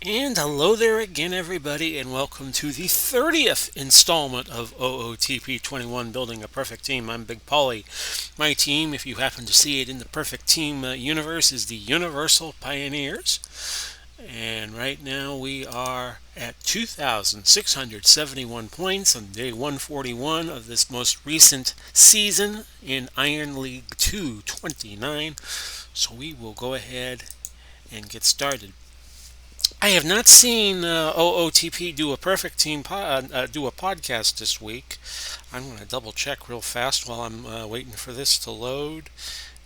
And hello there again, everybody, and welcome to the 30th installment of OOTP 21 Building a Perfect Team. I'm Big Polly. My team, if you happen to see it in the Perfect Team universe, is the Universal Pioneers. And right now we are at 2,671 points on day 141 of this most recent season in Iron League 229. So we will go ahead and get started. I have not seen OOTP do a perfect team do a podcast this week. I'm going to double check real fast while I'm waiting for this to load.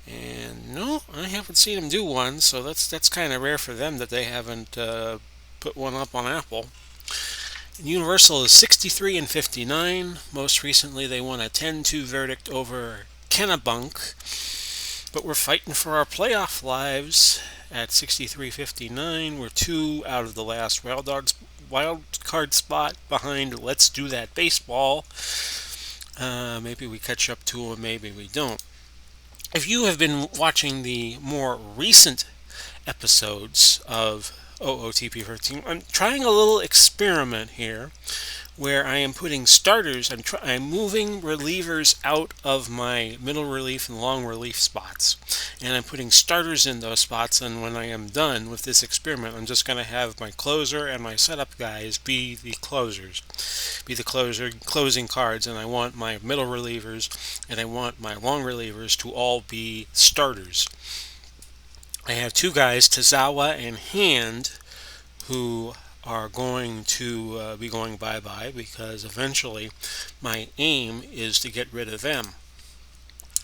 And no, I haven't seen them do one, so that's kind of rare for them that they haven't put one up on Apple. Universal is 63 and 59. Most recently, they won a 10-2 verdict over Kennebunk. But we're fighting for our playoff lives at 63.59. We're two out of the last wild card spot behind Let's Do That Baseball. Maybe we catch up to them, maybe we don't. If you have been watching the more recent episodes of OOTP 13, I'm trying a little experiment here where I am putting starters. I'm moving relievers out of my middle relief and long relief spots, and I'm putting starters in those spots. And when I am done with this experiment, I'm just going to have my closer and my setup guys be the closing cards, and I want my middle relievers and I want my long relievers to all be starters. I have two guys, Tazawa and Hand, who are going to be going bye-bye because eventually my aim is to get rid of them.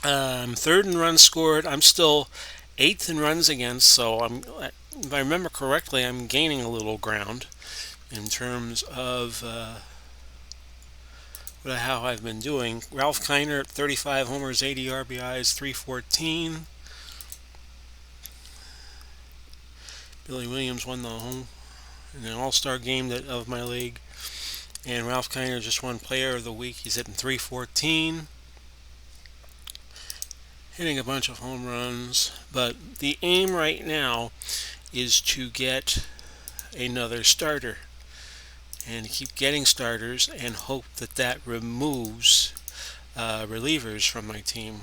Third in runs scored. I'm still eighth in runs against, so if I remember correctly, I'm gaining a little ground in terms of how I've been doing. Ralph Kiner, 35 homers, 80 RBIs, 314. Billy Williams won the home in an all-star game of my league. And Ralph Kiner just won Player of the Week. He's hitting 314. Hitting a bunch of home runs. But the aim right now is to get another starter. And keep getting starters and hope that removes relievers from my team.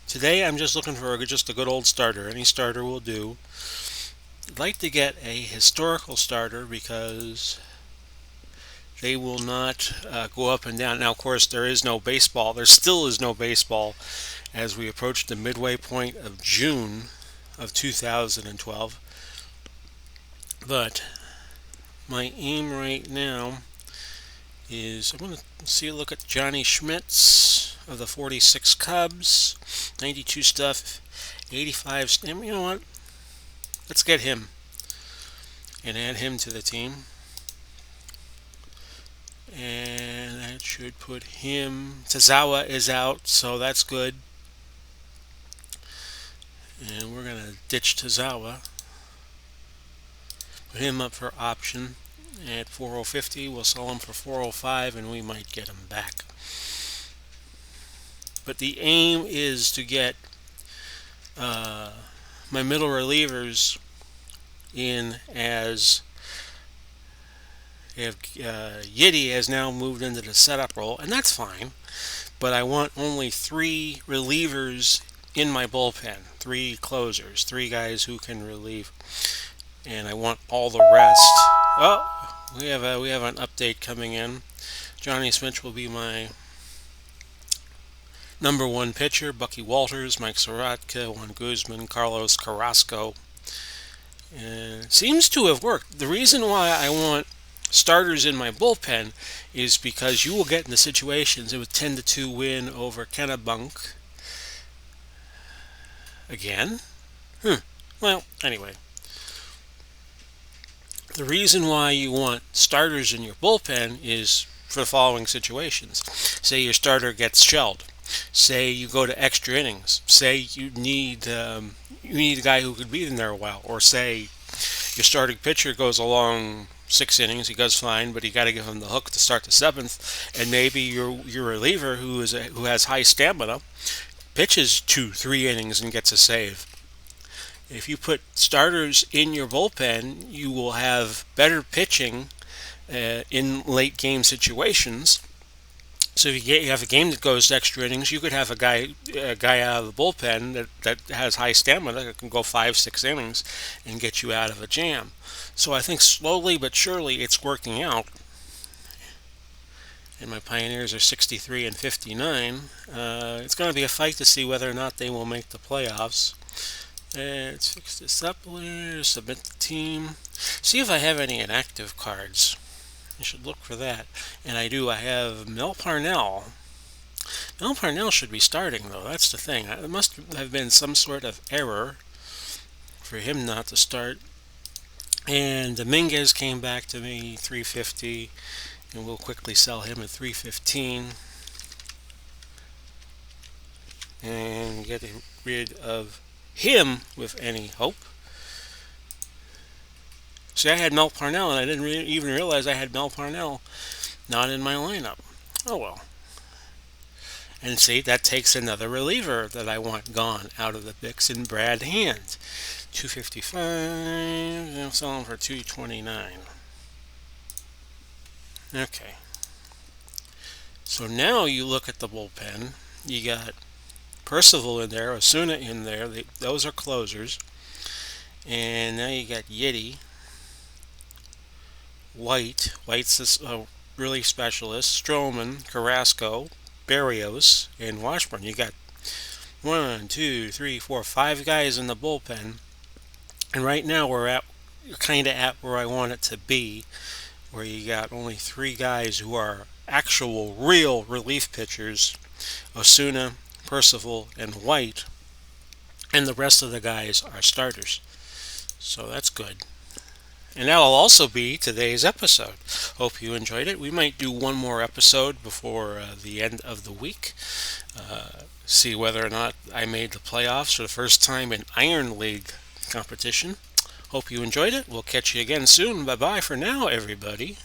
Today I'm just looking for just a good old starter. Any starter will do. I'd like to get a historical starter because they will not go up and down. Now, of course, there is no baseball. There still is no baseball as we approach the midway point of June of 2012. But my aim right now is I'm going to look at Johnny Schmitz of the 46 Cubs, 92 stuff, 85. You know what? Let's get him and add him to the team. And that should put him. Tazawa is out, so that's good. And we're going to ditch Tazawa. Put him up for option at 4,050. We'll sell him for 405, and we might get him back. But the aim is to get my middle relievers in as Yiddy has now moved into the setup role, and that's fine. But I want only three relievers in my bullpen, three closers, three guys who can relieve, and I want all the rest. Oh, we have an update coming in. Johnny Smith will be my number one pitcher. Bucky Walters, Mike Sorotka, Juan Guzman, Carlos Carrasco. And it seems to have worked. The reason why I want starters in my bullpen is because you will get into situations with 10-2 win over Kennebunk. Again? Well, anyway. The reason why you want starters in your bullpen is for the following situations. Say your starter gets shelled. Say you go to extra innings. Say you need a guy who could be in there a while. Or say your starting pitcher goes along 6 innings, he goes fine, but you got to give him the hook to start the 7th, and maybe your reliever who has high stamina pitches 2-3 innings and gets a save. If you put starters in your bullpen, you will have better pitching in late game situations. So if you have a game that goes to extra innings, you could have a guy out of the bullpen that has high stamina that can go 5, 6 innings and get you out of a jam. So I think slowly but surely it's working out. And my Pioneers are 63 and 59. It's going to be a fight to see whether or not they will make the playoffs. Let's fix this up, submit the team. See if I have any inactive cards. I should look for that. And I do. I have Mel Parnell. Mel Parnell should be starting, though. That's the thing. It must have been some sort of error for him not to start. And Dominguez came back to me, 350. And we'll quickly sell him at 315. And get rid of him with any hope. See, I had Mel Parnell, and I didn't even realize I had Mel Parnell not in my lineup. Oh well. And see, that takes another reliever that I want gone out of the mix in Brad Hand. 255. I'll sell him for 229. Okay. So now you look at the bullpen. You got Percival in there, Osuna in there. Those are closers. And now you got Yeti. White's a really specialist. Stroman, Carrasco, Barrios, and Washburn. You got 1, 2, 3, 4, 5 guys in the bullpen. And right now we're kind of at where I want it to be, where you got only 3 guys who are actual, real relief pitchers: Osuna, Percival, and White, and the rest of the guys are starters. So that's good. And that'll also be today's episode. Hope you enjoyed it. We might do one more episode before the end of the week. See whether or not I made the playoffs for the first time in Iron League competition. Hope you enjoyed it. We'll catch you again soon. Bye-bye for now, everybody.